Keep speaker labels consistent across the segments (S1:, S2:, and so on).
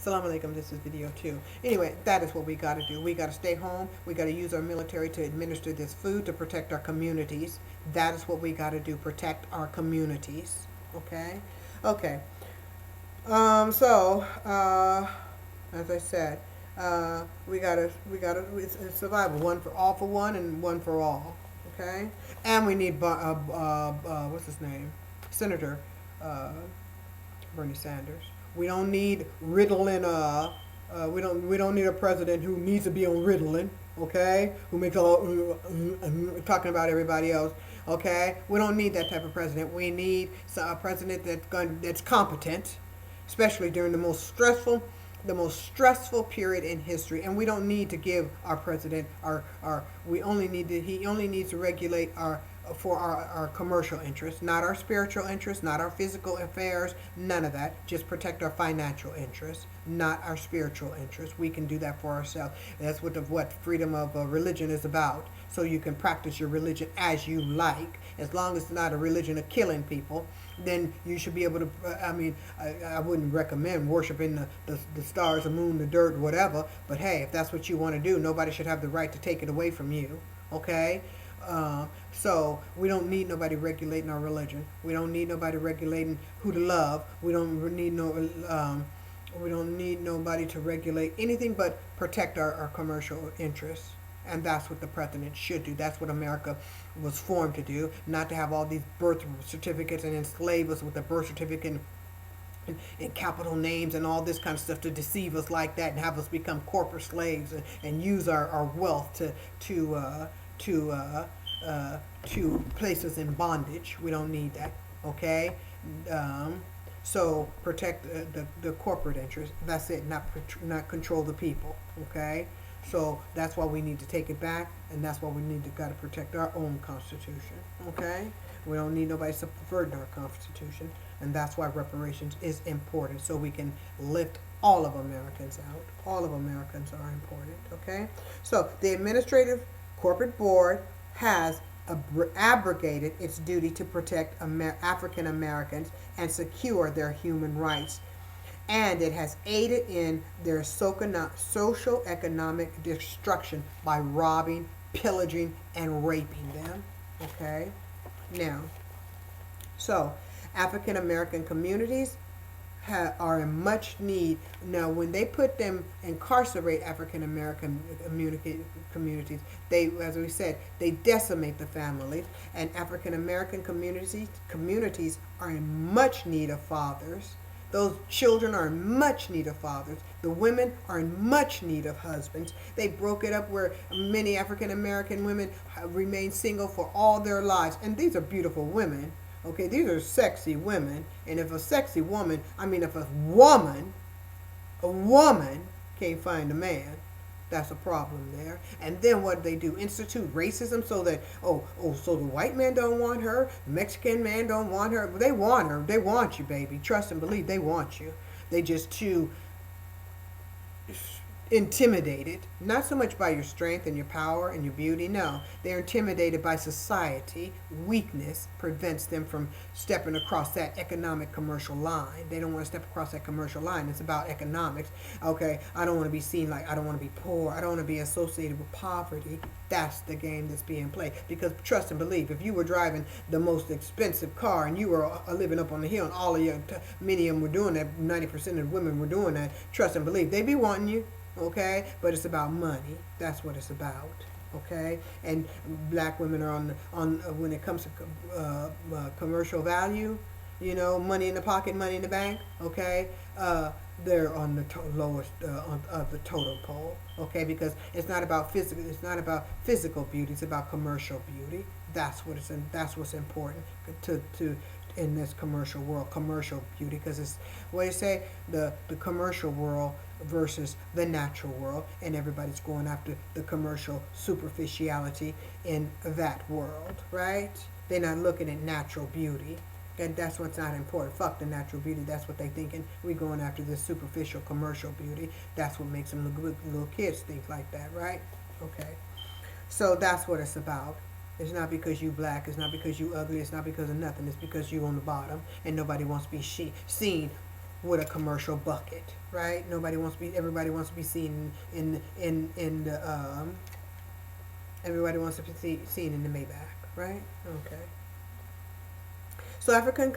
S1: Salam alaikum, this is video 2. Anyway, that is what we got to do. We got to stay home. We got to use our military to administer this food to protect our communities. That is what we got to do, protect our communities. Okay? Okay. As I said, it's survival. One for one and one for all. Okay? And we need, what's his name? Senator, Bernie Sanders. We don't need Ritalin. We don't need a president who needs to be on Ritalin. Okay, who makes a lot talking about everybody else. Okay, we don't need that type of president. We need a president that's competent, especially during the most stressful period in history. And we don't need to give our president he only needs to regulate our commercial interests, not our spiritual interests, not our physical affairs, none of that. Just protect our financial interests, not our spiritual interests. We can do that for ourselves. That's what freedom of religion is about. So you can practice your religion as you like, as long as it's not a religion of killing people. Then you should be able to. I wouldn't recommend worshiping the stars, the moon, the dirt, whatever. But hey, if that's what you want to do, nobody should have the right to take it away from you. Okay. So we don't need nobody regulating our religion. We don't need nobody regulating who to love. We don't need nobody to regulate anything but protect our commercial interests. And that's what the president should do. That's what America was formed to do. Not to have all these birth certificates and enslave us with a birth certificate and capital names and all this kind of stuff to deceive us like that and have us become corporate slaves and use our wealth to place us in bondage. We don't need that. Okay. So protect the corporate interest. That's it. Not control the people. Okay. So that's why we need to take it back, and that's why we got to protect our own Constitution. Okay. We don't need nobody subverting our Constitution, and that's why reparations is important. So we can lift all of Americans out. All of Americans are important. Okay. So the administrative corporate board has abrogated its duty to protect African Americans and secure their human rights, and it has aided in their social economic destruction by robbing, pillaging, and raping them. Okay, now, so African American communities are in much need. Now, when they incarcerate African American communities, as we said, they decimate the families, and African American communities are in much need of fathers. Those children are in much need of fathers. The women are in much need of husbands. They broke it up where many African American women remain single for all their lives, and these are beautiful women. Okay, these are sexy women, and if a sexy woman, if a woman can't find a man, that's a problem there. And then what do? Institute racism so that, so the white man don't want her, the Mexican man don't want her. They want her. They want you, baby. Trust and believe, they want you. They just too intimidated, not so much by your strength and your power and your beauty. No, they're intimidated by society. Weakness prevents them from stepping across that economic commercial line. They don't want to step across that commercial line. It's about economics. Okay, I don't want to be seen like, I don't want to be poor. I don't want to be associated with poverty. That's the game that's being played. Because trust and believe, if you were driving the most expensive car and you were living up on the hill and many of them were doing that, 90% of the women were doing that, trust and believe, they be wanting you. Okay, but it's about money. That's what it's about. Okay, and black women are on when it comes to commercial value, money in the pocket, money in the bank. Okay, they're on the lowest of the totem pole. Okay, because it's not about physical. It's not about physical beauty. It's about commercial beauty. That's what's important to in this commercial world, commercial beauty, because it's what you say, the commercial world versus the natural world, and everybody's going after the commercial superficiality in that world, right? They're not looking at natural beauty, and that's what's not important. Fuck the natural beauty. That's what they thinking. We're going after this superficial commercial beauty. That's what makes them little kids think like that, right? Okay, so that's what it's about. It's not because you black. It's not because you ugly. It's not because of nothing. It's because you on the bottom, and nobody wants to be seen with a commercial bucket, right? Everybody wants to be seen in the everybody wants to be seen in the Maybach, right? Okay. So African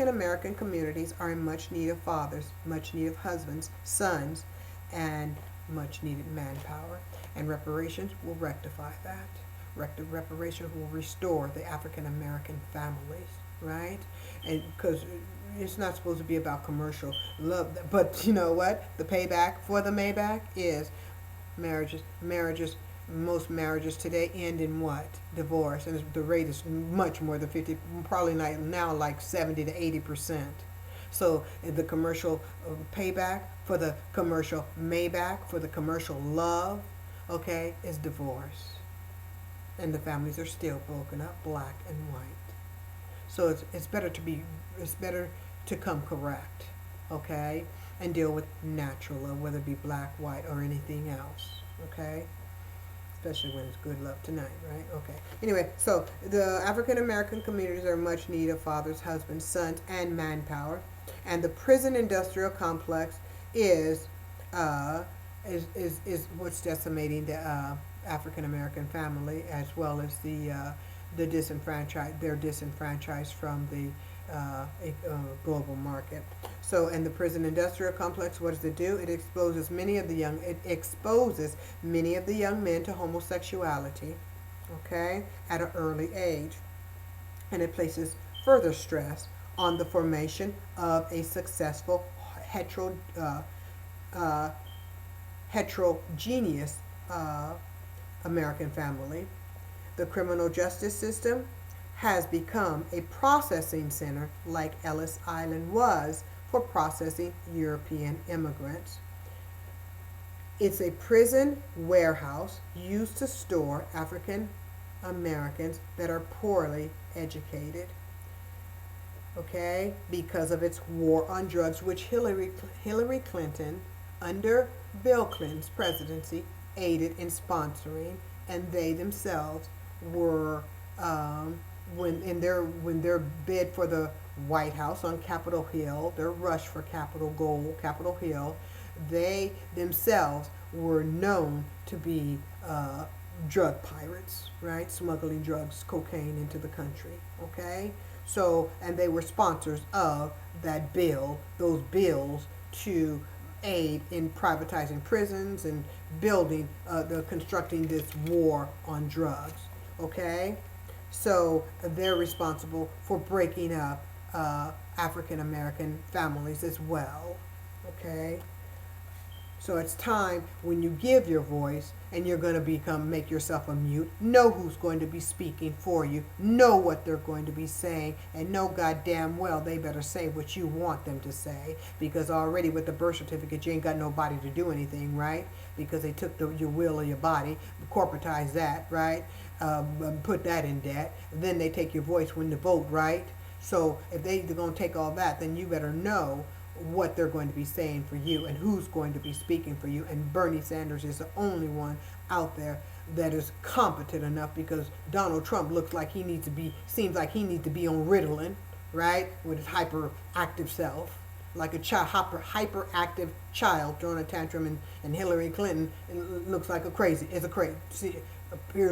S1: American communities are in much need of fathers, much need of husbands, sons, and much needed manpower. And reparations will rectify that. Reparations will restore the African American families, right? And because it's not supposed to be about commercial love, but you know what? The payback for the Maybach is marriages. Most marriages today end in what? Divorce, and the rate is much more than 50, probably now like 70 to 80%. So the commercial payback for the commercial Maybach, for the commercial love, okay, is divorce, and the families are still broken up, black and white. So it's better to come correct, okay, and deal with natural love, whether it be black, white, or anything else, okay. Especially when it's good love tonight, right? Okay. Anyway, so the African American communities are in much need of fathers, husbands, sons, and manpower, and the prison industrial complex is what's decimating the African American family, as well as the disenfranchised. They're disenfranchised from the global market. So, and the prison industrial complex, what does it do? It exposes many of the young men to homosexuality, okay, at an early age, and it places further stress on the formation of a successful heterogeneous American family. The criminal justice system has become a processing center like Ellis Island was for processing European immigrants. It's a prison warehouse used to store African Americans that are poorly educated, okay, because of its war on drugs, which Hillary Clinton, under Bill Clinton's presidency, aided in sponsoring, and they themselves were when their bid for the White House on Capitol Hill, their rush for Capitol Hill, they themselves were known to be drug pirates, right? Smuggling drugs, cocaine into the country, okay? So, and they were sponsors of that bill, those bills to aid in privatizing prisons and constructing this war on drugs, okay? So they're responsible for breaking up African American families as well, okay? So it's time, when you give your voice and you're going to make yourself a mute, know who's going to be speaking for you, know what they're going to be saying, and know goddamn well they better say what you want them to say, because already with the birth certificate you ain't got nobody to do anything, right? Because they took your will of your body, corporatized that, right? Put that in debt. Then they take your voice when to vote, right? So if they're going to take all that, then you better know what they're going to be saying for you and who's going to be speaking for you. And Bernie Sanders is the only one out there that is competent enough, because Donald Trump seems like he needs to be on Ritalin, right? With his hyperactive self, like a hyperactive child throwing a tantrum, and Hillary Clinton looks like appears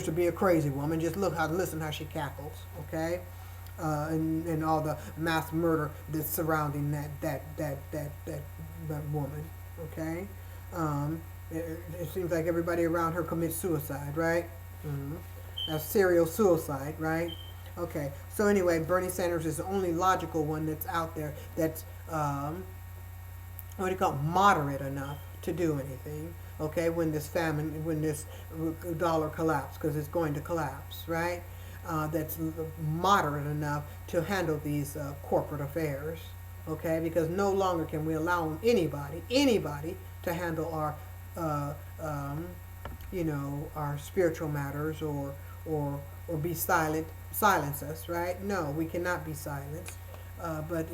S1: to be a crazy woman. Just listen how she cackles, okay? And all the mass murder that's surrounding that woman, okay? It seems like everybody around her commits suicide, right? That's serial suicide, right? Okay, so anyway, Bernie Sanders is the only logical one that's out there that's, moderate enough to do anything, okay, when this dollar collapses, because it's going to collapse, right? That's moderate enough to handle these corporate affairs, okay? Because no longer can we allow anybody to handle our spiritual matters or silence us, right? No, we cannot be silenced. But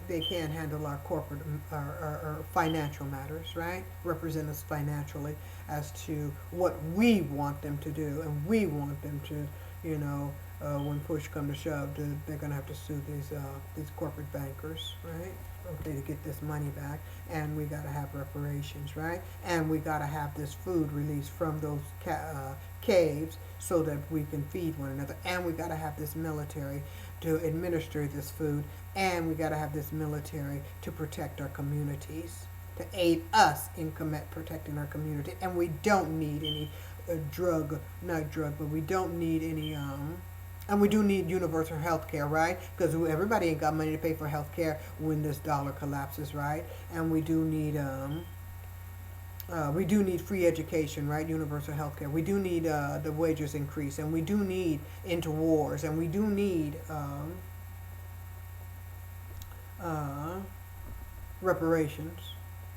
S1: they can handle our corporate, our financial matters, right? Represent us financially as to what we want them to do, and we want them to, when push come to shove, they're going to have to sue these corporate bankers, right? Okay, to get this money back. And we got to have reparations, right? And we got to have this food released from those caves so that we can feed one another. And we got to have this military to administer this food. And we got to have this military to protect our communities, to aid us in protecting our community. And we don't need any but we don't need any and we do need universal health care, right? Because everybody ain't got money to pay for health care when this dollar collapses, right? And we do need free education, right? Universal health care. We do need the wages increase, and we do need into wars, and we do need reparations.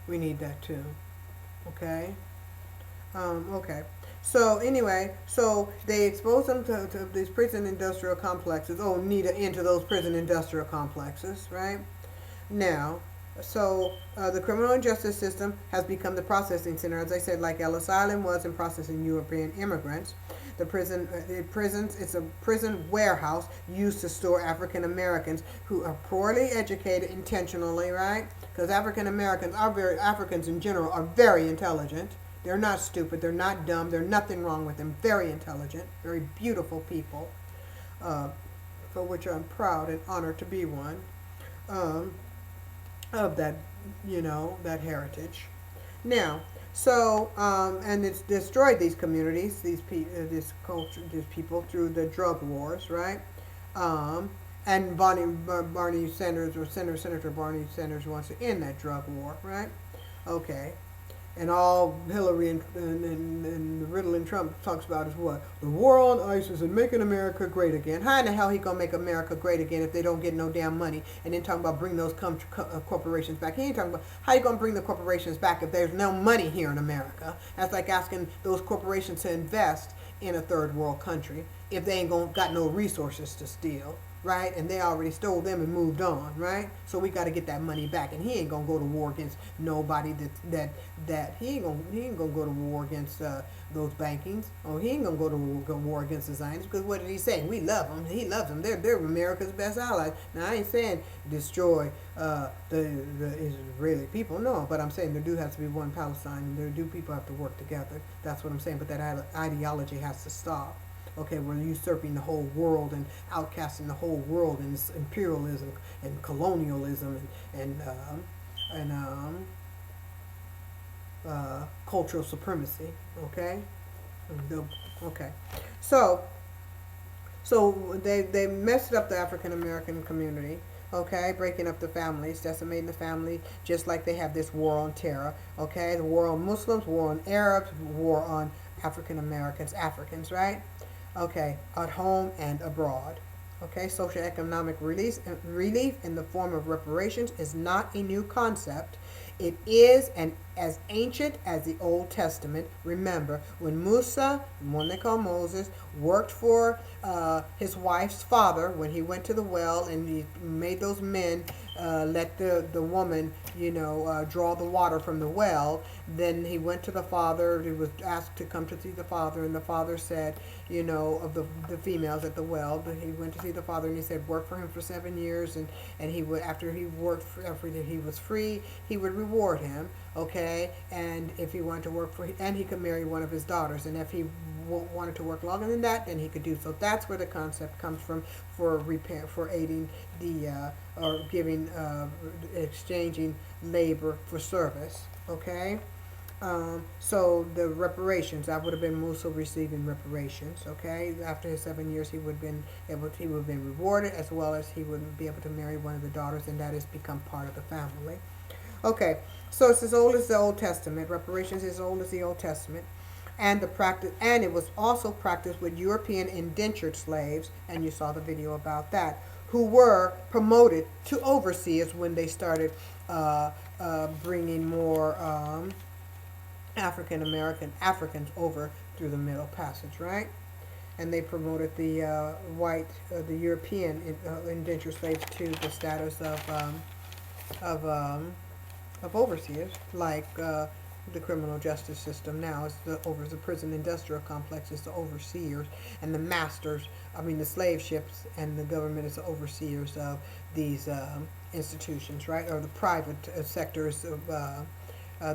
S1: We need that too. Okay. Okay. So anyway, so they expose them to these prison industrial complexes. Oh, need an end to those prison industrial complexes, right? Now, so the criminal justice system has become the processing center, as I said, like Ellis Island was in processing European immigrants. The prisons, it's a prison warehouse used to store African Americans who are poorly educated intentionally, right? Because Africans in general are very intelligent. They're not stupid. They're not dumb. There's nothing wrong with them. Very intelligent, very beautiful people, for which I'm proud and honored to be one of that, that heritage. Now, so and it's destroyed these communities, this culture, these people through the drug wars, right? And Barney Sanders or Senator Barney Sanders wants to end that drug war, right? Okay. And all Hillary and Riddle and Trump talks about is what? The war on ISIS and making America great again. How in the hell he gonna make America great again if they don't get no damn money? And then talking about bring those corporations back. He ain't talking about how you gonna bring the corporations back if there's no money here in America. That's like asking those corporations to invest in a third world country if they ain't got no resources to steal. Right, and they already stole them and moved on, right? So we got to get that money back, and he ain't gonna go to war against nobody that he ain't gonna go to war against those bankings, or he ain't gonna go to war against the Zionists, because what did he say? We love them. He loves them. They're America's best allies. Now I ain't saying destroy the Israeli people, no, but I'm saying there do have to be one Palestine, and there do people have to work together. That's what I'm saying. But that ideology has to stop. Okay, we're usurping the whole world and outcasting the whole world in this imperialism and colonialism and cultural supremacy. Okay, okay. So they messed up the African American community. Okay, breaking up the families, decimating the family, just like they have this war on terror. Okay, the war on Muslims, war on Arabs, war on African Americans, Africans, right? Okay, at home and abroad. Okay, socioeconomic relief in the form of reparations is not a new concept. It is as ancient as the Old Testament. Remember, when Musa, one they call Moses, worked for his wife's father, when he went to the well and he made those men let the woman, draw the water from the well, then he went to the father. He was asked to come to see the father, and the father said, of the females at the well, but he went to see the father, and he said, work for him for 7 years, and he would, after he worked, after he was free, he would reward him. Okay, and if he wanted to work and he could marry one of his daughters, and if he wanted to work longer than that, then he could do so. That's where the concept comes from for aiding or giving, exchanging labor for service. Okay, so the reparations, that would have been Musa receiving reparations. Okay, after his 7 years, he would have been rewarded, as well as he would be able to marry one of the daughters, and that has become part of the family. Okay, so it's as old as the Old Testament. Reparations is as old as the Old Testament, and it was also practiced with European indentured slaves, and you saw the video about that, who were promoted to overseers when they started bringing more Africans over through the Middle Passage, right? And they promoted the the European indentured slaves to the status of overseers, like the criminal justice system now. It's the prison industrial complex is the overseers, and the masters, I mean the slave ships, and the government is the overseers of these institutions, right? Or the private sectors of the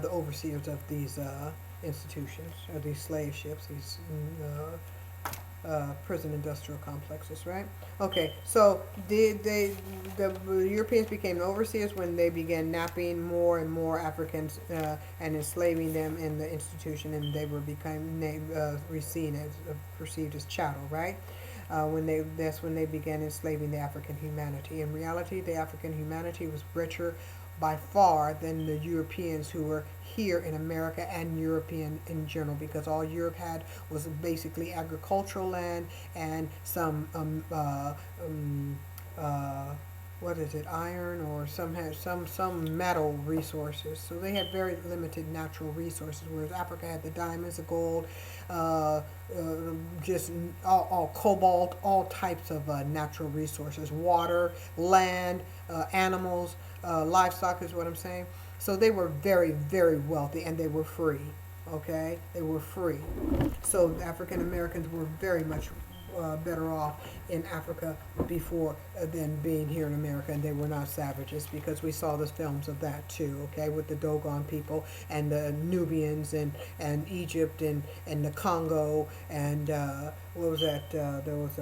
S1: overseers of these institutions, or these slave ships, these prison industrial complexes, right? Okay, so the Europeans became overseers when they began napping more and more Africans and enslaving them in the institution, and they were perceived as chattel, right? That's when they began enslaving the African humanity. In reality, the African humanity was richer by far than the Europeans who were here in America and European in general, because all Europe had was basically agricultural land and some what is it, iron, or some metal resources. So they had very limited natural resources, whereas Africa had the diamonds, the gold, uh, just all cobalt, all types of natural resources, water, land, animals, livestock is what I'm saying. So they were very, very wealthy, and they were free. Okay, they were free. So African Americans were very much better off in Africa before than being here in America, and they were not savages, because we saw the films of that too. Okay, with the Dogon people and the Nubians and Egypt and the Congo and what was that? There was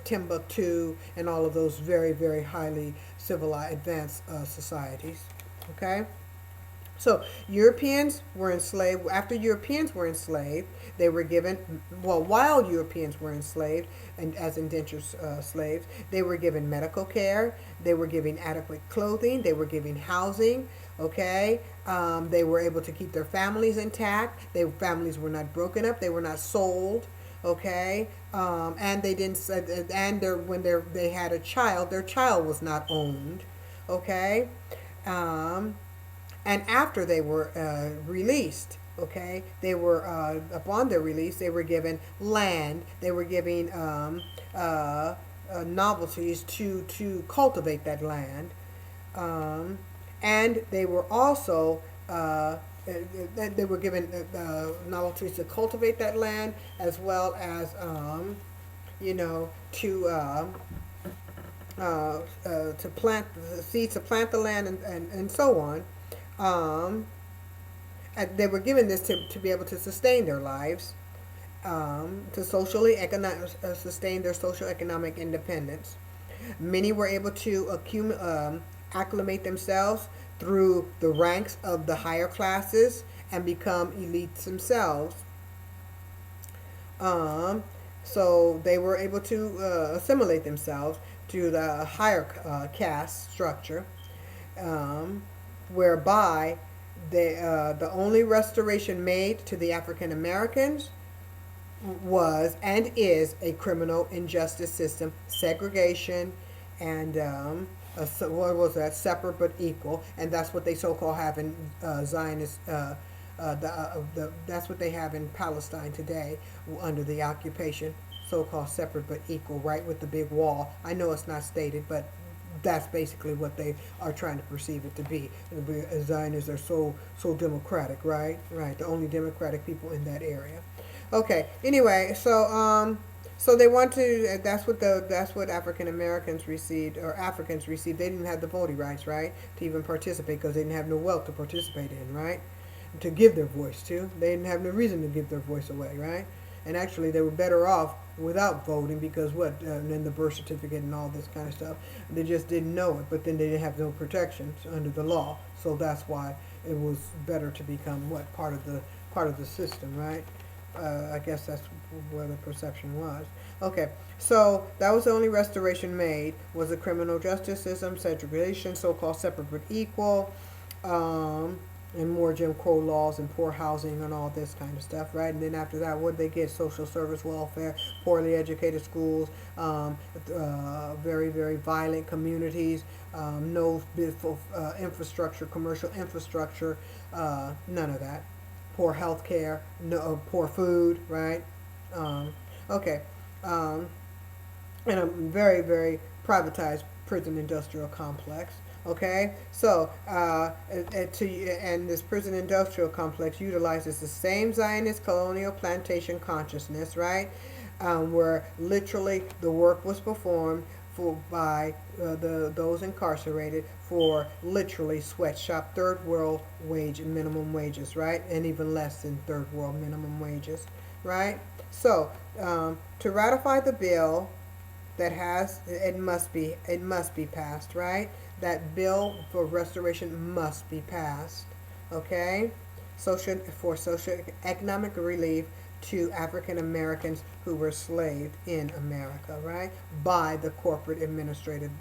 S1: Timbuktu and all of those very, very highly civilized, advanced societies. Okay. So Europeans were enslaved. After Europeans were enslaved, they were given, well, while Europeans were enslaved and as indentured slaves, they were given medical care, they were given adequate clothing, they were given housing, okay? They were able to keep their families intact. Their families were not broken up. They were not sold, okay? And they didn't, when they had a child, their child was not owned, okay? And after they were released, okay, they were upon their release, they were given land. They were given novelties to cultivate that land, and they were also they were given novelties to cultivate that land, as well as you know, to plant the seeds, to plant the land, and so on. And they were given this to be able to sustain their lives, to sustain their social economic independence. Many were able to acclimate themselves through the ranks of the higher classes and become elites themselves. So they were able to assimilate themselves to the higher caste structure, whereby the only restoration made to the African Americans was and is a criminal injustice system, segregation, and what was that? Separate but equal, and that's what they so-called have in Zionist. That's what they have in Palestine today under the occupation, so-called separate but equal, right, with the big wall. I know it's not stated, but that's basically what they are trying to perceive it to be. The Zionists are so democratic, right? Right, the only democratic people in that area. Okay. Anyway, so they want to. That's what African Americans received, or Africans received. They didn't have the voting rights, right, to even participate, because they didn't have no wealth to participate in, right, to give their voice to. They didn't have no reason to give their voice away, right? And actually, they were better off without voting, because then the birth certificate and all this kind of stuff, they just didn't know it. But then they didn't have no protections under the law, so that's why it was better to become part of the system, right? I guess that's where the perception was. Okay, so that was the only restoration made, was the criminal justice system, segregation, so-called separate but equal, and more Jim Crow laws and poor housing and all this kind of stuff, right? And then after that, what did they get? Social service, welfare, poorly educated schools, very, very violent communities, no infrastructure, commercial infrastructure, none of that. Poor health care, no, poor food, right? Okay. And a very, very privatized prison industrial complex. Okay, so and this prison industrial complex utilizes the same Zionist colonial plantation consciousness, right? Where literally the work was performed for by those incarcerated for literally sweatshop third world minimum wages, right? And even less than third world minimum wages, right? So to ratify the bill that has it must be passed, right? That bill for restoration must be passed, okay? Social economic relief to African Americans who were enslaved in America, right? By the corporate administrative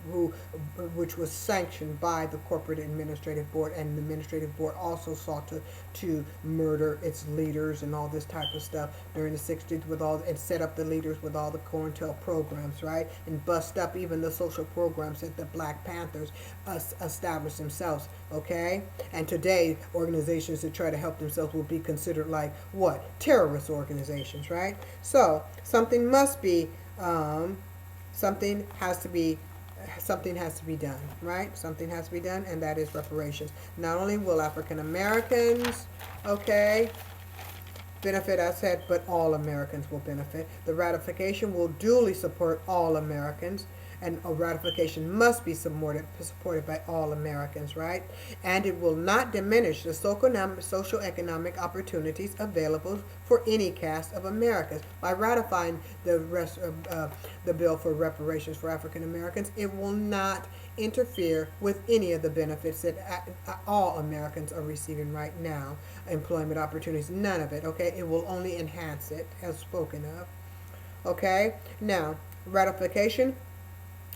S1: which was sanctioned by the corporate administrative board, and the administrative board also sought to murder its leaders and all this type of stuff during the 60s with all and set up the leaders with all the COINTEL programs, right? And bust up even the social programs that the Black Panthers established themselves, okay? And today organizations that try to help themselves will be considered like what? Terrorist organizations, right? So something must be something has to be done, right? Something has to be done, and that is reparations. Not only will African Americans, okay, benefit, as said, but all Americans will benefit. The ratification will duly support all Americans, and a ratification must be supported by all Americans, right? And it will not diminish the social economic opportunities available for any caste of Americans. By ratifying the bill for reparations for African Americans, it will not interfere with any of the benefits that all Americans are receiving right now. Employment opportunities, none of it, okay? It will only enhance it, as spoken of, okay? Now, ratification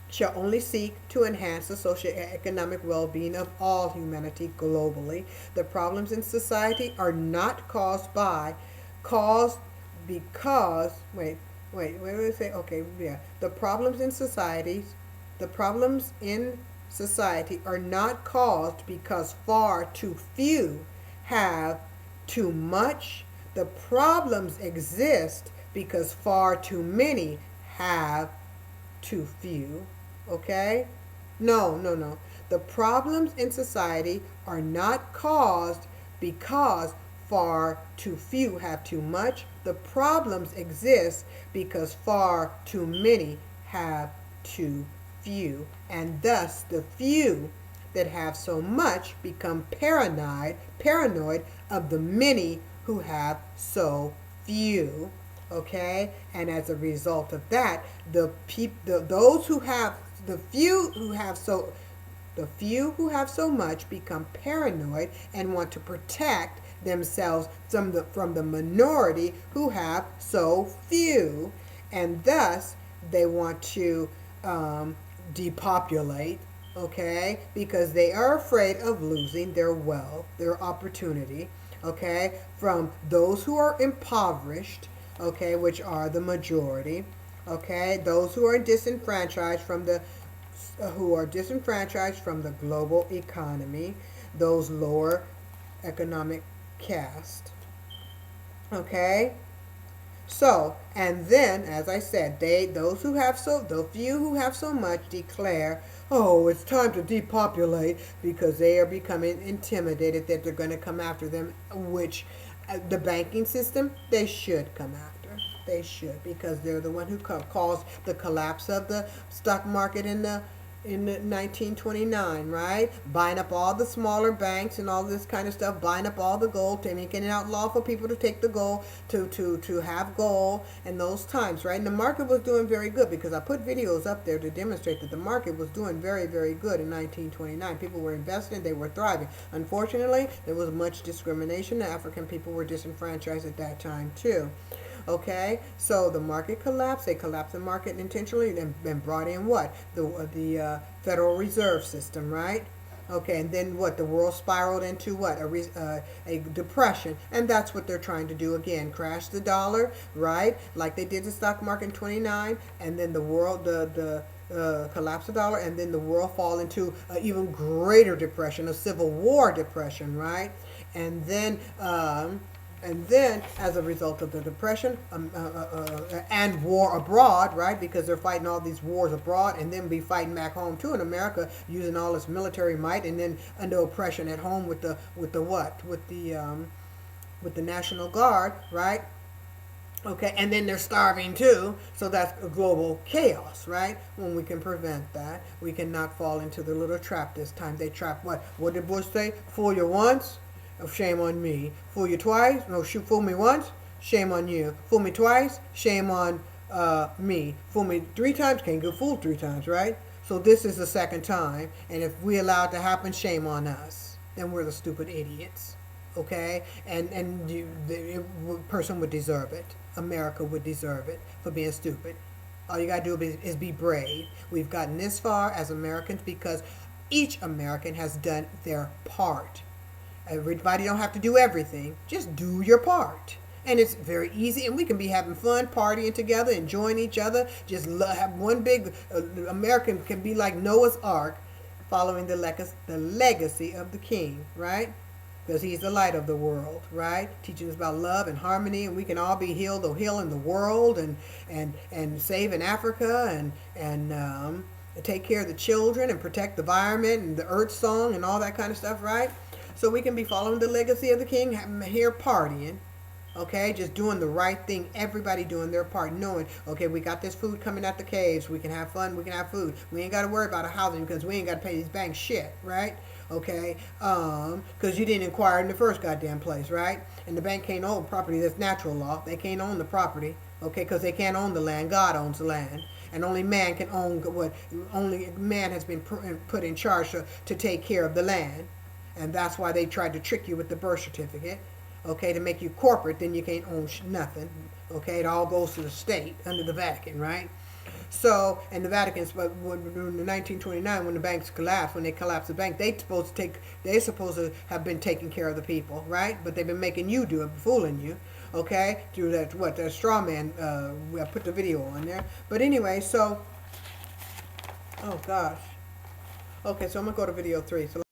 S1: shall only seek to enhance the socio-economic well-being of all humanity globally. The problems in society are not caused because, wait, what did I say? Okay, yeah. The problems in society are not caused because far too few have too much. The problems exist because far too many have too few. Okay? No. The problems in society are not caused because far too few have too much. The problems exist because far too many have too few. And thus the few that have so much become paranoid of the many who have so few. Okay, and as a result of that, the few who have so much become paranoid and want to protect themselves from the minority who have so few, and thus they want to depopulate, okay, because they are afraid of losing their wealth, their opportunity, okay, from those who are impoverished, okay, which are the majority, okay, those who are disenfranchised from the global economy, those lower economic caste, okay. So, and then, as I said, the few who have so much declare, oh, it's time to depopulate, because they are becoming intimidated that they're going to come after them, which the banking system, they should come after. They should, because they're the one who caused the collapse of the stock market in 1929, right? Buying up all the smaller banks and all this kind of stuff, buying up all the gold, making it outlaw for people to take the gold, to have gold in those times, right? And the market was doing very good, because I put videos up there to demonstrate that the market was doing very, very good in 1929. People were investing, they were thriving. Unfortunately, there was much discrimination. The African people were disenfranchised at that time too. Okay, so the market collapsed. They collapsed the market intentionally and brought in what? The Federal Reserve System, right? Okay, and then what? The world spiraled into what? A depression, and that's what they're trying to do again. Crash the dollar, right? Like they did the stock market in 29, and then the world, collapse the dollar, and then the world fall into an even greater depression, a civil war depression, right? And then And then, as a result of the Depression and war abroad, right, because they're fighting all these wars abroad and then be fighting back home too in America, using all this military might, and then under oppression at home with the National Guard, right? Okay, and then they're starving too, so that's a global chaos, right? When we can prevent that, we cannot fall into the little trap this time. They trap what? What did Bush say? Fool you once? Oh, shame on me. Fool you twice? No, shoot, fool me once? Shame on you. Fool me twice? Shame on me. Fool me 3 times? Can't get fooled 3 times, right? So this is the second time, and if we allow it to happen, shame on us. Then we're the stupid idiots, okay? And the person would deserve it. America would deserve it for being stupid. All you gotta do is be brave. We've gotten this far as Americans because each American has done their part. Everybody don't have to do everything. Just do your part. And it's very easy, and we can be having fun, partying together, enjoying each other. Just have one big American can be like Noah's Ark, following the legacy of the King, right? Because he's the light of the world, right? Teaching us about love and harmony, and we can all be healing the world and saving Africa and take care of the children and protect the environment and the earth song and all that kind of stuff, right? So we can be following the legacy of the King, here partying, okay? Just doing the right thing, everybody doing their part, knowing, okay, we got this food coming out the caves, we can have fun, we can have food. We ain't got to worry about a housing because we ain't got to pay these banks shit, right? Okay, because you didn't inquire in the first goddamn place, right? And the bank can't own property. That's natural law. They can't own the property, okay, because they can't own the land. God owns the land, and only man can own what only man has been put in charge to take care of the land, and that's why they tried to trick you with the birth certificate, okay, to make you corporate. Then you can't own nothing, okay? It all goes to the state under the Vatican, right? So, and the Vatican's, but in 1929, when the banks collapsed, when they collapsed the bank, they're supposed to have been taking care of the people, right? But they've been making you do it, fooling you, okay? Through that straw man. I put the video on there. But anyway, so, oh gosh. Okay, so I'm gonna go to video 3. So.